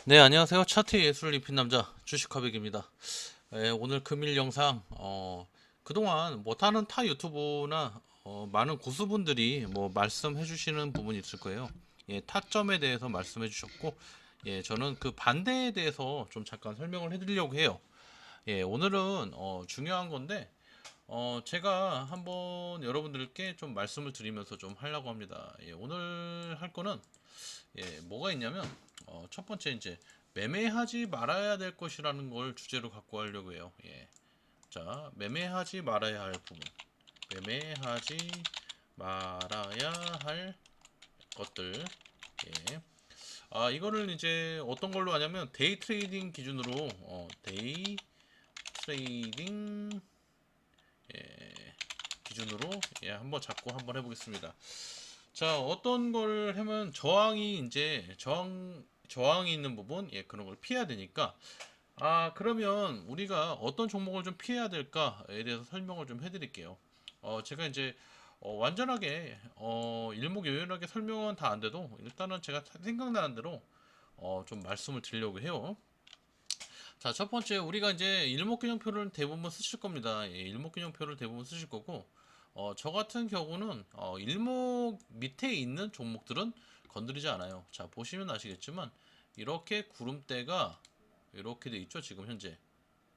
네, 안녕하세요. 차트 예술 입힌 남자 주식화백입니다. 오늘 금일 영상 그동안 못하는 타 유튜브나 많은 고수분들이 뭐 말씀해 주시는 부분이 있을 거예요. 예, 타점에 대해서 말씀해 주셨고, 예, 저는 그 반대에 대해서 좀 잠깐 설명을 해 드리려고 해요. 예, 오늘은 중요한 건데 제가 한번 여러분들께 좀 말씀을 드리면서 좀 하려고 합니다. 예, 오늘 할 거는 뭐가 있냐면 첫 번째 이제 매매하지 말아야 될 것이라는 걸 주제로 갖고 하려고 해요. 예. 자, 매매하지 말아야 할 부분. 매매하지 말아야 할 것들. 예. 이거를 이제 어떤 걸로 하냐면 데이 트레이딩 기준으로 데이 트레이딩 기준으로 한번 잡고 한번 해보겠습니다. 자, 어떤 걸 하면 저항이 이제 저항이 있는 부분, 그런 걸 피해야 되니까 그러면 우리가 어떤 종목을 좀 피해야 될까에 대해서 설명을 좀 해드릴게요. 제가 이제 완전하게 일목요연하게 설명은 다 안 돼도 일단은 제가 생각나는 대로 좀 말씀을 드리려고 해요. 자, 첫 번째 우리가 이제 일목균형표를 대부분 쓰실 겁니다. 예, 일목균형표를 대부분 쓰실 거고 저 같은 경우는 일목 밑에 있는 종목들은 건드리지 않아요. 자, 보시면 아시겠지만 이렇게 구름대가 이렇게 돼 있죠. 지금 현재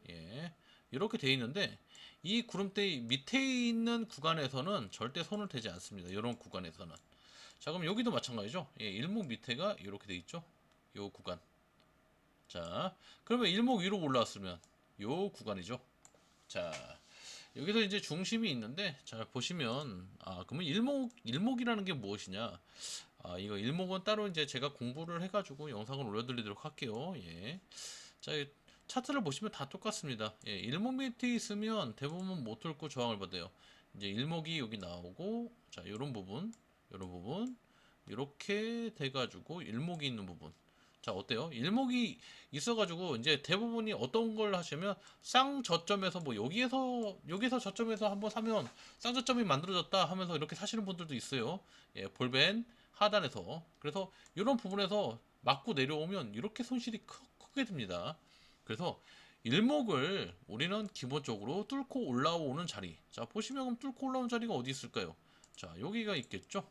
예, 이렇게 돼 있는데 이 구름대 밑에 있는 구간에서는 절대 손을 대지 않습니다. 이런 구간에서는. 자, 그럼 여기도 마찬가지죠. 예, 일목 밑에가 이렇게 돼 있죠. 요 구간. 자, 그러면 일목 위로 올라왔으면 요 구간이죠. 자, 여기서 이제 중심이 있는데, 자, 보시면, 그러면 일목이라는 게 무엇이냐? 이거 일목은 따로 이제 제가 공부를 해가지고 영상을 올려드리도록 할게요. 예. 자, 이 차트를 보시면 다 똑같습니다. 예, 일목 밑에 있으면 대부분 못 뚫고 저항을 받아요. 이제 일목이 여기 나오고, 자, 요런 부분, 이렇게 돼가지고 일목이 있는 부분. 자, 어때요? 일목이 있어가지고 이제 대부분이 어떤 걸 하시면 쌍저점에서 뭐 여기서 저점에서 한번 사면 쌍저점이 만들어졌다 하면서 이렇게 사시는 분들도 있어요. 예, 볼벤 하단에서. 그래서 이런 부분에서 맞고 내려오면 이렇게 손실이 크게 됩니다. 그래서 일목을 우리는 기본적으로 뚫고 올라오는 자리. 자, 보시면 그럼 뚫고 올라오는 자리가 어디 있을까요? 자, 여기가 있겠죠?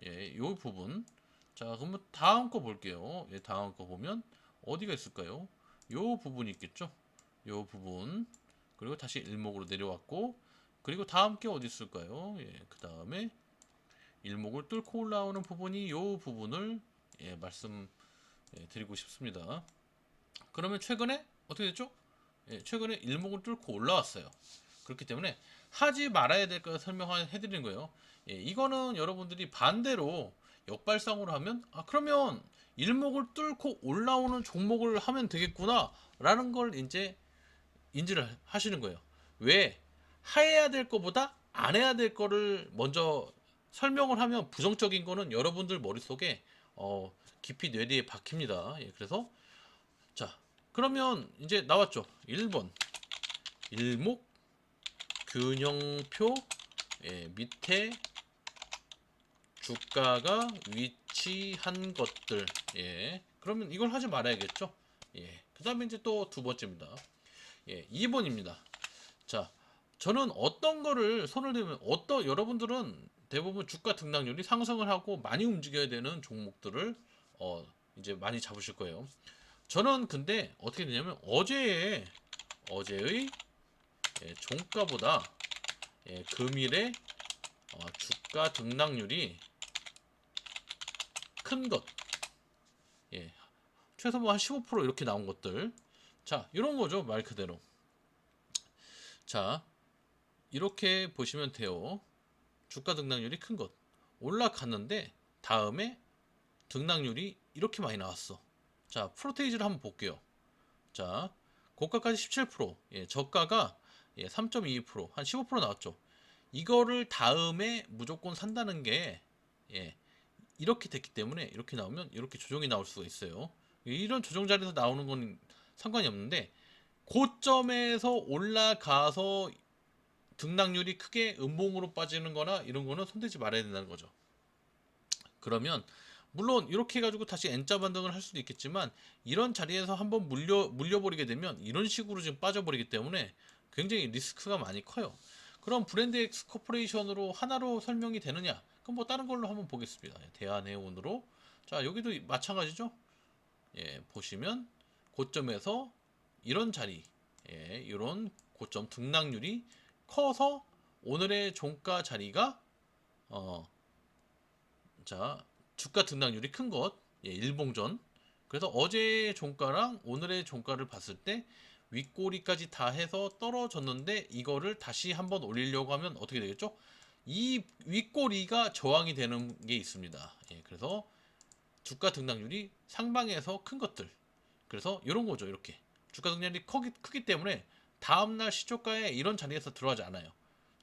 예, 요 부분. 자, 그러면 다음 거 볼게요. 예, 다음 거 보면 어디가 있을까요? 요 부분이 있겠죠? 요 부분. 그리고 다시 일목으로 내려왔고, 그리고 다음 게 어디 있을까요? 예, 그 다음에 일목을 뚫고 올라오는 부분이 요 부분을 말씀 드리고 싶습니다. 그러면 최근에 어떻게 됐죠? 예, 최근에 일목을 뚫고 올라왔어요. 그렇기 때문에 하지 말아야 될 거 설명해 드리는 거예요. 예, 이거는 여러분들이 반대로 역발상으로 하면 그러면 일목을 뚫고 올라오는 종목을 하면 되겠구나 라는 걸 이제 인지를 하시는 거예요. 왜? 해야 될 거보다 안 해야 될 거를 먼저 설명을 하면 부정적인 거는 여러분들 머릿속에 깊이 뇌리에 박힙니다. 예, 그래서 자, 그러면 이제 나왔죠. 1번 일목 균형표 밑에 주가가 위치한 것들. 예. 그러면 이걸 하지 말아야겠죠. 예. 그 다음에 이제 또 두 번째입니다. 예. 2번입니다. 자, 저는 어떤 거를 손을 대면 여러분들은 대부분 주가 등락률이 상승을 하고 많이 움직여야 되는 종목들을 이제 많이 잡으실 거예요. 저는 근데 어떻게 되냐면 어제의 종가보다 금일의 주가 등락률이 큰 것, 예, 최소 뭐 한 15% 이렇게 나온 것들. 자, 이런 거죠, 말 그대로. 자, 이렇게 보시면 돼요. 주가 등락률이 큰 것. 올라갔는데, 다음에 등락률이 이렇게 많이 나왔어. 자, 프로테이지를 한번 볼게요. 자, 고가까지 17%, 저가가 3.22%, 한 15% 나왔죠. 이거를 다음에 무조건 산다는 게, 예, 이렇게 됐기 때문에 이렇게 나오면 이렇게 조정이 나올 수가 있어요. 이런 조정 자리에서 나오는 건 상관이 없는데 고점에서 올라가서 등락률이 크게 음봉으로 빠지는 거나 이런 거는 손대지 말아야 된다는 거죠. 그러면 물론 이렇게 해가지고 다시 N자 반등을 할 수도 있겠지만 이런 자리에서 한번 물려버리게 되면 이런 식으로 지금 빠져버리기 때문에 굉장히 리스크가 많이 커요. 그럼 브랜드 X 코퍼레이션으로 하나로 설명이 되느냐? 그럼 뭐 다른 걸로 한번 보겠습니다. 대한해운으로. 자, 여기도 마찬가지죠. 예, 보시면 고점에서 이런 자리, 예, 이런 고점 등락률이 커서 오늘의 종가 자리가 자, 주가 등락률이 큰 것, 예, 일봉전. 그래서 어제의 종가랑 오늘의 종가를 봤을 때 윗꼬리까지 다 해서 떨어졌는데 이거를 다시 한번 올리려고 하면 어떻게 되겠죠? 이 윗꼬리가 저항이 되는 게 있습니다. 예, 그래서 주가 등락률이 상방에서 큰 것들. 그래서 이런 거죠. 이렇게 주가 등락률이 크기 때문에 다음날 시초가에 이런 자리에서 들어가지 않아요.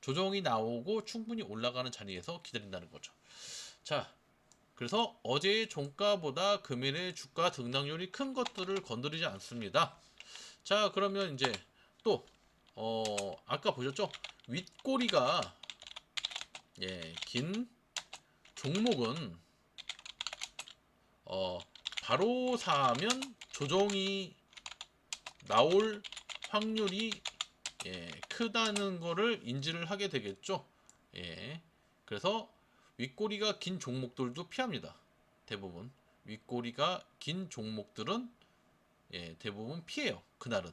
조정이 나오고 충분히 올라가는 자리에서 기다린다는 거죠. 자, 그래서 어제의 종가보다 금일의 주가 등락률이 큰 것들을 건드리지 않습니다. 자, 그러면 이제 또 아까 보셨죠? 윗꼬리가 예, 긴 종목은 바로 사면 조정이 나올 확률이 예, 크다는 거를 인지를 하게 되겠죠. 예, 그래서 윗꼬리가 긴 종목들도 피합니다. 대부분 윗꼬리가 긴 종목들은 예, 대부분 피해요. 그날은.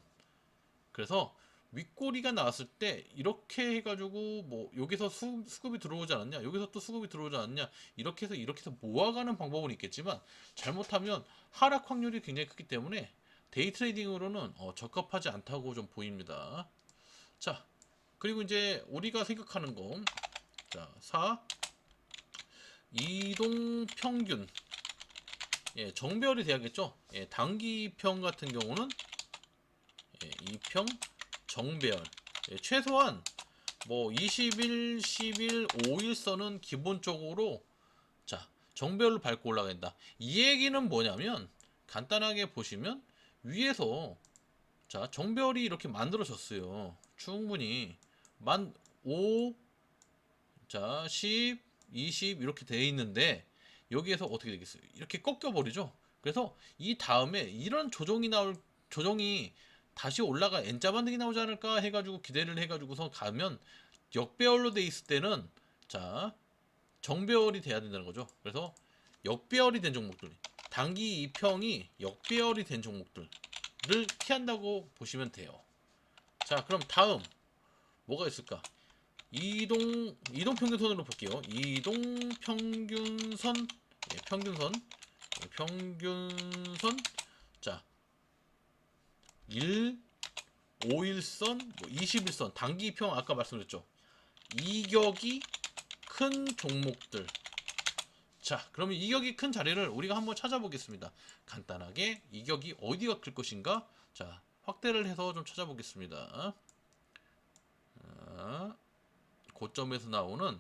그래서 윗꼬리가 나왔을 때 이렇게 해가지고 뭐 여기서 수급이 들어오지 않았냐, 여기서 또 수급이 들어오지 않았냐, 이렇게 해서 모아가는 방법은 있겠지만 잘못하면 하락 확률이 굉장히 크기 때문에 데이 트레이딩으로는 적합하지 않다고 좀 보입니다. 자, 그리고 이제 우리가 생각하는 거, 자, 4 이동 평균, 예, 정배열이 돼야겠죠. 예, 단기평 같은 경우는 예, 2평 정배열, 예, 최소한 뭐 20일, 10일, 5일선은 기본적으로 자 정배열로 밟고 올라간다. 이 얘기는 뭐냐면 간단하게 보시면 위에서 자 정배열이 이렇게 만들어졌어요. 충분히 만 5, 자 10, 20 이렇게 돼 있는데 여기에서 어떻게 되겠어요? 이렇게 꺾여 버리죠. 그래서 이 다음에 이런 조정이 다시 올라가 N자 반등이 나오지 않을까 해가지고 기대를 해가지고서 가면 역배열로 돼 있을 때는 자 정배열이 돼야 된다는 거죠. 그래서 역배열이 된 종목들, 단기 2평이 역배열이 된 종목들을 피한다고 보시면 돼요. 자, 그럼 다음 뭐가 있을까? 이동 평균선으로 볼게요. 이동 평균선, 예, 평균선, 예, 평균선. 자, 1, 5일선, 뭐 21선, 단기평 아까 말씀드렸죠. 이격이 큰 종목들. 자, 그러면 이격이 큰 자리를 우리가 한번 찾아보겠습니다. 간단하게 이격이 어디가 클 것인가? 자, 확대를 해서 좀 찾아보겠습니다. 고점에서 나오는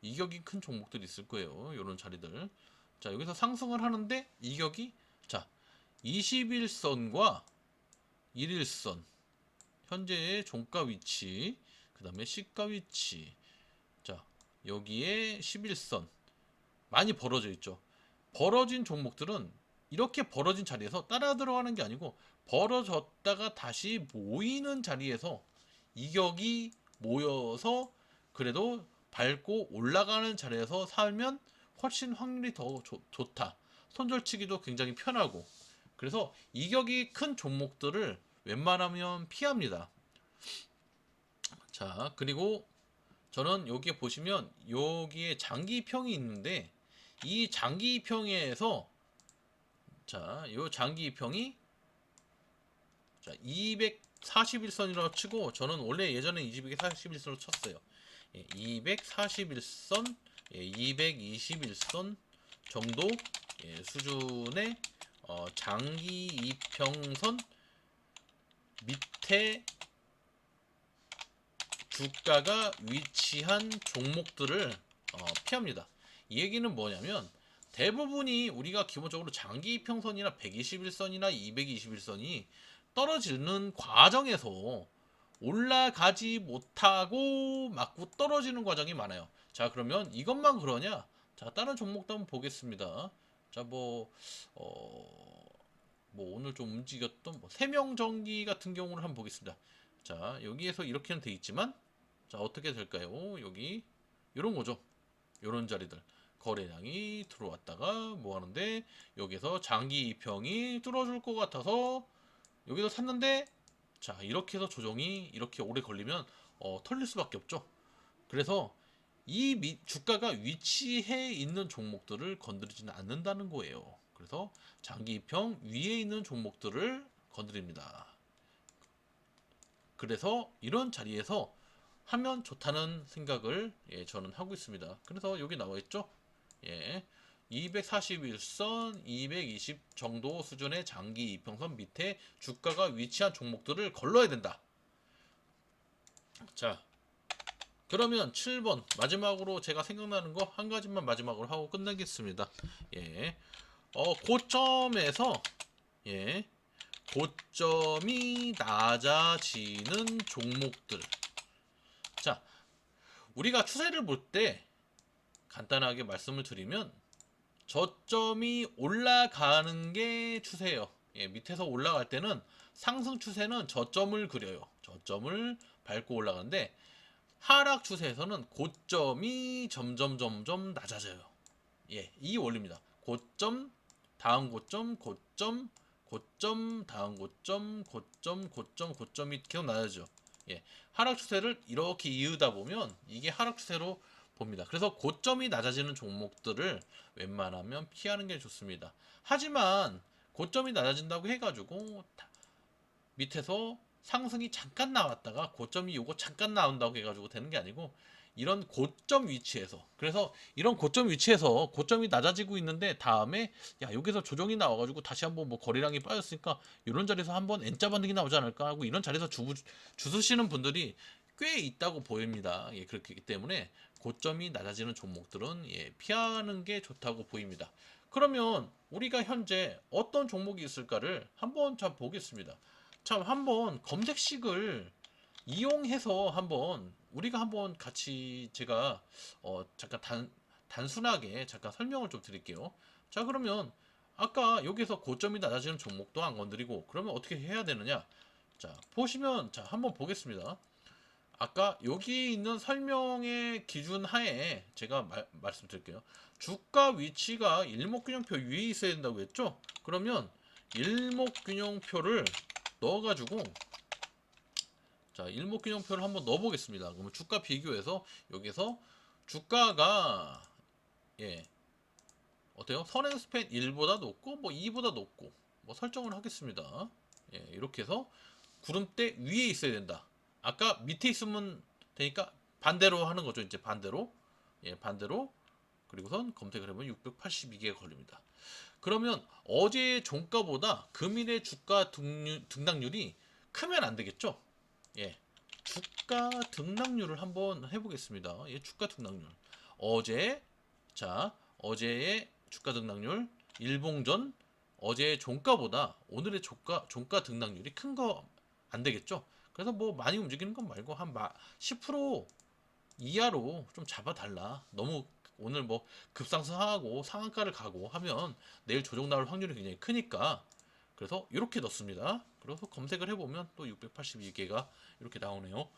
이격이 큰 종목들이 있을 거예요. 이런 자리들. 자, 여기서 상승을 하는데 이격이 자, 21선과 1일선 현재의 종가 위치, 그 다음에 시가 위치, 자 여기에 11선 많이 벌어져 있죠. 벌어진 종목들은 이렇게 벌어진 자리에서 따라 들어가는 게 아니고 벌어졌다가 다시 모이는 자리에서 이격이 모여서 그래도 밟고 올라가는 자리에서 살면 훨씬 확률이 더 좋다. 손절치기도 굉장히 편하고. 그래서 이격이 큰 종목들을 웬만하면 피합니다. 자, 그리고 저는 여기에 보시면 여기에 장기평이 있는데 이 장기평에서 자, 요 장기평이 자, 241선이라고 치고 저는 원래 예전에 241선으로 쳤어요. 예, 241선, 예, 221선 정도 예, 수준의 장기 이평선 밑에 주가가 위치한 종목들을 피합니다. 이 얘기는 뭐냐면 대부분이 우리가 기본적으로 장기 이평선이나 121선이나 221선이 떨어지는 과정에서 올라가지 못하고 맞고 떨어지는 과정이 많아요. 자, 그러면 이것만 그러냐? 자, 다른 종목도 한번 보겠습니다. 자, 뭐 오늘 좀 움직였던 뭐 세명전기 같은 경우를 한번 보겠습니다. 자, 여기에서 이렇게는 돼 있지만, 자, 어떻게 될까요? 여기 이런 거죠. 이런 자리들 거래량이 들어왔다가 뭐 하는데, 여기서 장기 이평이 뚫어줄 것 같아서 여기서 샀는데, 자, 이렇게 해서 조정이 이렇게 오래 걸리면 털릴 수밖에 없죠. 그래서 이 주가가 위치해 있는 종목들을 건드리지는 않는다는 거예요. 그래서 장기 이평 위에 있는 종목들을 건드립니다. 그래서 이런 자리에서 하면 좋다는 생각을 저는 하고 있습니다. 그래서 여기 나와 있죠. 241선, 220 정도 수준의 장기 이평선 밑에 주가가 위치한 종목들을 걸러야 된다. 자, 그러면 7번 마지막으로 제가 생각나는 거 한 가지만 마지막으로 하고 끝내겠습니다. 고점에서 예, 고점이 낮아지는 종목들. 자, 우리가 추세를 볼 때 간단하게 말씀을 드리면 저점이 올라가는 게 추세예요. 밑에서 올라갈 때는 상승 추세는 저점을 그려요. 저점을 밟고 올라가는데 하락 추세에서는 고점이 점점 낮아져요. 이 원리입니다. 고점, 다음 고점, 고점, 고점, 다음 고점, 고점, 고점, 고점이 계속 낮아져. 하락 추세를 이렇게 이으다 보면 이게 하락 추세로 봅니다. 그래서 고점이 낮아지는 종목들을 웬만하면 피하는 게 좋습니다. 하지만 고점이 낮아진다고 해가지고 밑에서 상승이 잠깐 나왔다가 고점이 요거 잠깐 나온다고 해가지고 되는 게 아니고, 이런 고점 위치에서, 그래서 이런 고점 위치에서 고점이 낮아지고 있는데 다음에 야 여기서 조정이 나와가지고 다시 한번 뭐 거래량이 빠졌으니까 이런 자리에서 한번 N자 반등이 나오지 않을까 하고 이런 자리에서 주수시는 분들이 꽤 있다고 보입니다. 그렇기 때문에 고점이 낮아지는 종목들은 피하는 게 좋다고 보입니다. 그러면 우리가 현재 어떤 종목이 있을까를 한번 잘 보겠습니다. 참, 한번 검색식을 이용해서 한번 우리가 한번 같이 제가 잠깐 단순하게 잠깐 설명을 좀 드릴게요. 자, 그러면 아까 여기서 고점이 낮아지는 종목도 안 건드리고 그러면 어떻게 해야 되느냐? 자, 보시면 자, 한번 보겠습니다. 아까 여기 있는 설명의 기준 하에 제가 말씀드릴게요. 주가 위치가 일목균형표 위에 있어야 된다고 했죠? 그러면 일목균형표를 넣어가지고, 자, 일목균형표를 한번 넣어보겠습니다. 그러면 주가 비교해서 여기서 주가가 어때요? 선행스팬 1보다 높고 뭐 2보다 높고 뭐 설정을 하겠습니다. 이렇게 해서 구름대 위에 있어야 된다. 아까 밑에 있으면 되니까 반대로 하는 거죠. 이제 반대로. 반대로. 그리고선 검색을 해보면 682개가 걸립니다. 그러면 어제의 종가보다 금일의 주가 등락률이 크면 안 되겠죠? 주가 등락률을 한번 해보겠습니다. 주가 등락률. 어제의 주가 등락률, 일봉전, 어제의 종가보다 오늘의 종가 등락률이 큰 거 안 되겠죠? 그래서 뭐 많이 움직이는 건 말고 한 10% 이하로 좀 잡아달라. 너무 오늘 뭐 급상승하고 상한가를 가고 하면 내일 조정 나올 확률이 굉장히 크니까, 그래서 이렇게 넣습니다. 그래서 검색을 해보면 또 682개가 이렇게 나오네요.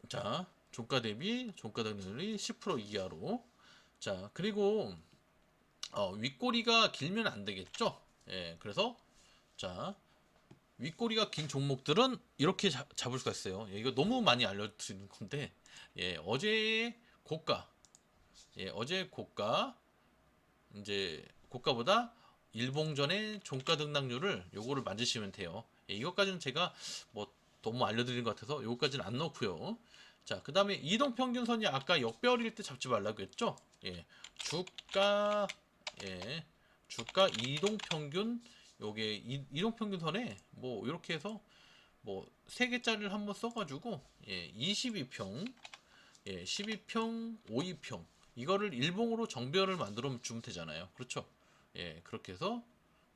자, 종가 대비 종가 등락률이 10% 이하로. 자, 그리고 윗꼬리가 길면 안 되겠죠? 그래서 자, 윗꼬리가 긴 종목들은 이렇게 잡을 수가 있어요. 이거 너무 많이 알려드리는 건데, 어제의 고가, 어제 고가, 이제 고가보다 일봉전의 종가 등락률을 요거를 만지시면 돼요. 이것까지는 제가 뭐 너무 알려드린 것 같아서 요거까지는 안 넣고요. 자, 그 다음에 이동평균선이 아까 역별일 때 잡지 말라고 했죠? 주가, 주가 이동평균, 요게 이동평균선에 뭐 이렇게 해서 뭐 3개짜리를 한번 써가지고 22평, 12평, 52평 이거를 일봉으로 정별을 만들어 주면 되잖아요. 그렇죠? 그렇게 해서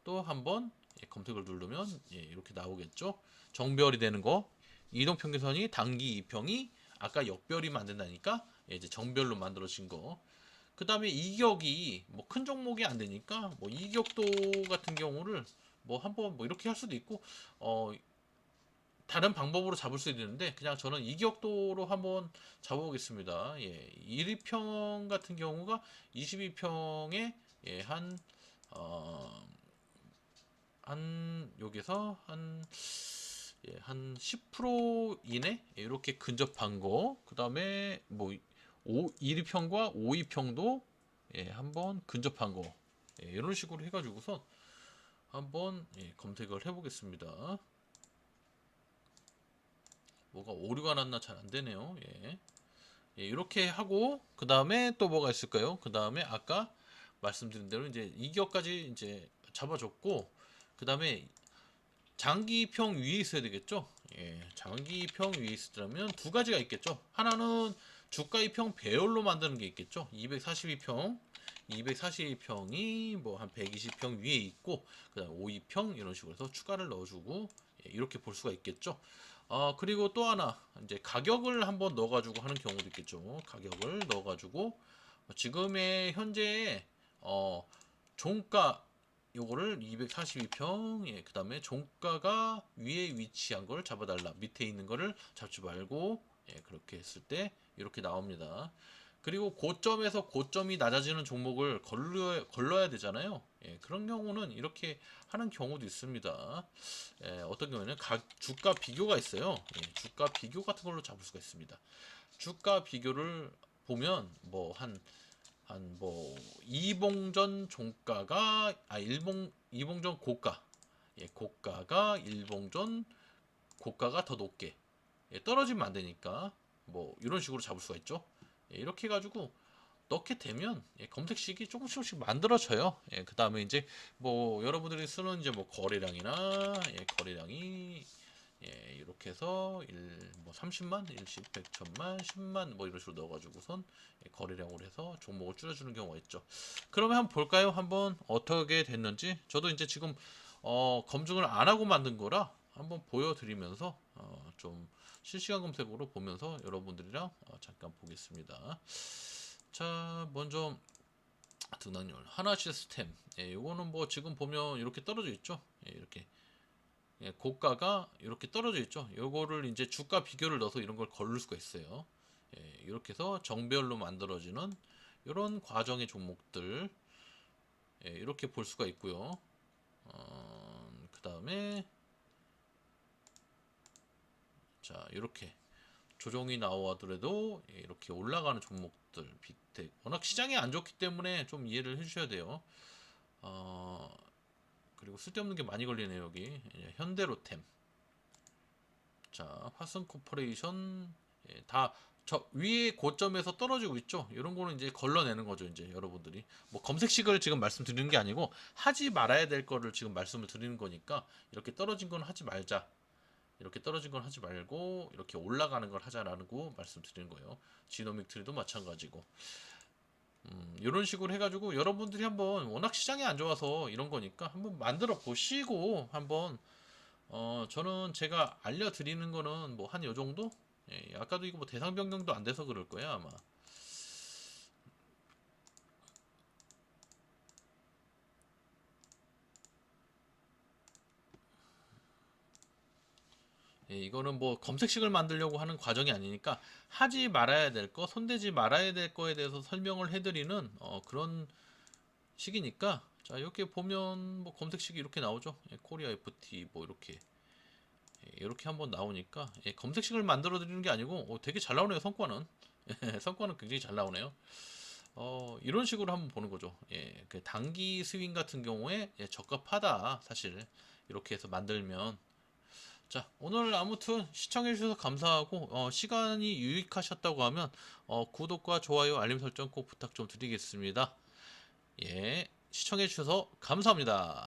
또 한번 검색을 누르면 이렇게 나오겠죠. 정별이 되는 거, 이동평균선이 단기 2평이 아까 역별이 만든다니까 이제 정별로 만들어진 거. 그 다음에 이격이 뭐 큰 종목이 안 되니까 뭐 이격도 같은 경우를 뭐 한번 뭐 이렇게 할 수도 있고 다른 방법으로 잡을 수도 있는데 그냥 저는 이격도로 한번 잡아보겠습니다. 예, 1위평 같은 경우가 22평에 예, 어, 여기서 한 10% 이내 이렇게 근접한 거. 그 다음에 뭐 1위평과 5위평도 예, 한번 근접한 거. 예, 이런 식으로 해가지고서 한번 예, 검색을 해보겠습니다. 뭐가 오류가 났나 잘 안 되네요. 예. 예, 이렇게 하고 그 다음에 또 뭐가 있을까요? 그 다음에 아까 말씀드린 대로 이제 이격까지 이제 잡아줬고 그 다음에 장기평 위에 있어야 되겠죠? 예, 장기평 위에 있으려면 두 가지가 있겠죠? 하나는 주가 이평 배열로 만드는 게 있겠죠? 242평, 242평이 뭐 한 120평 위에 있고, 그 다음 52평 이런 식으로 해서 추가를 넣어주고, 예, 이렇게 볼 수가 있겠죠? 그리고 또 하나, 이제 가격을 한번 넣어가지고 하는 경우도 있겠죠? 가격을 넣어가지고, 지금의 현재, 종가, 요거를 242평, 예, 그 다음에 종가가 위에 위치한 걸 잡아달라. 밑에 있는 거를 잡지 말고, 예, 그렇게 했을 때 이렇게 나옵니다. 그리고 고점에서 고점이 낮아지는 종목을 걸러야 되잖아요. 예, 그런 경우는 이렇게 하는 경우도 있습니다. 예, 어떤 경우에는 주가 비교가 있어요. 예, 주가 비교 같은 걸로 잡을 수가 있습니다. 주가 비교를 보면 뭐 이봉전 종가가 이봉전 고가, 예, 고가가 일봉전 고가가 더 높게, 예, 떨어지면 안 되니까 뭐 이런 식으로 잡을 수가 있죠. 예, 이렇게 해가지고 넣게 되면 예, 검색식이 조금씩 만들어져요. 예, 그 다음에 이제 뭐 여러분들이 쓰는 이제 뭐 거래량이나 예, 거래량이 예, 이렇게 해서 뭐 30만, 10, 100, 1000만, 10만 뭐 이런 식으로 넣어가지고선 예, 거래량으로 해서 종목을 줄여주는 경우가 있죠. 그러면 한번 볼까요? 한번 어떻게 됐는지. 저도 이제 지금 검증을 안 하고 만든 거라 한번 보여드리면서 좀 실시간 검색으로 보면서 여러분들이랑 잠깐 보겠습니다. 자, 먼저 등락률 하나 시스템. 예, 요거는 뭐 지금 보면 이렇게 떨어져 있죠. 예, 이렇게 예, 고가가 이렇게 떨어져 있죠. 요거를 이제 주가 비교를 넣어서 이런 걸 걸을 수가 있어요. 예, 이렇게 해서 정배열로 만들어지는 이런 과정의 종목들 예, 이렇게 볼 수가 있고요. 그 다음에 자 이렇게 조정이 나오더라도 예, 이렇게 올라가는 종목들 빅텍 워낙 시장이 안 좋기 때문에 좀 이해를 해주셔야 돼요. 그리고 쓸데없는 게 많이 걸리네요 여기. 예, 현대로템, 자 화승코퍼레이션 예, 다 저 위에 고점에서 떨어지고 있죠. 이런 거는 이제 걸러내는 거죠. 이제 여러분들이 뭐 검색식을 지금 말씀드리는 게 아니고 하지 말아야 될 거를 지금 말씀을 드리는 거니까 이렇게 떨어진 건 하지 말자. 이렇게 떨어진 건 하지 말고 이렇게 올라가는 걸 하자라고 말씀드리는 거예요. 지노믹 트리도 마찬가지고. 이런 식으로 해가지고 여러분들이 한번 워낙 시장이 안 좋아서 이런 거니까 한번 만들어 보시고 한번 저는 제가 알려드리는 거는 뭐 한 요 정도? 예, 아까도 이거 뭐 대상 변경도 안 돼서 그럴 거예요 아마. 예, 이거는 뭐 검색식을 만들려고 하는 과정이 아니니까 하지 말아야 될 거, 손대지 말아야 될 거에 대해서 설명을 해드리는 그런 식이니까 자 이렇게 보면 뭐 검색식이 이렇게 나오죠. 예, 코리아 FT 뭐 이렇게 이렇게 한번 나오니까 예, 검색식을 만들어 드리는 게 아니고 되게 잘 나오네요 성과는. 성과는 굉장히 잘 나오네요. 이런 식으로 한번 보는 거죠. 예, 그 단기 스윙 같은 경우에 예, 적합하다 사실 이렇게 해서 만들면. 자 오늘 아무튼 시청해 주셔서 감사하고 시간이 유익하셨다고 하면 구독과 좋아요 알림 설정 꼭 부탁 좀 드리겠습니다. 예, 시청해 주셔서 감사합니다.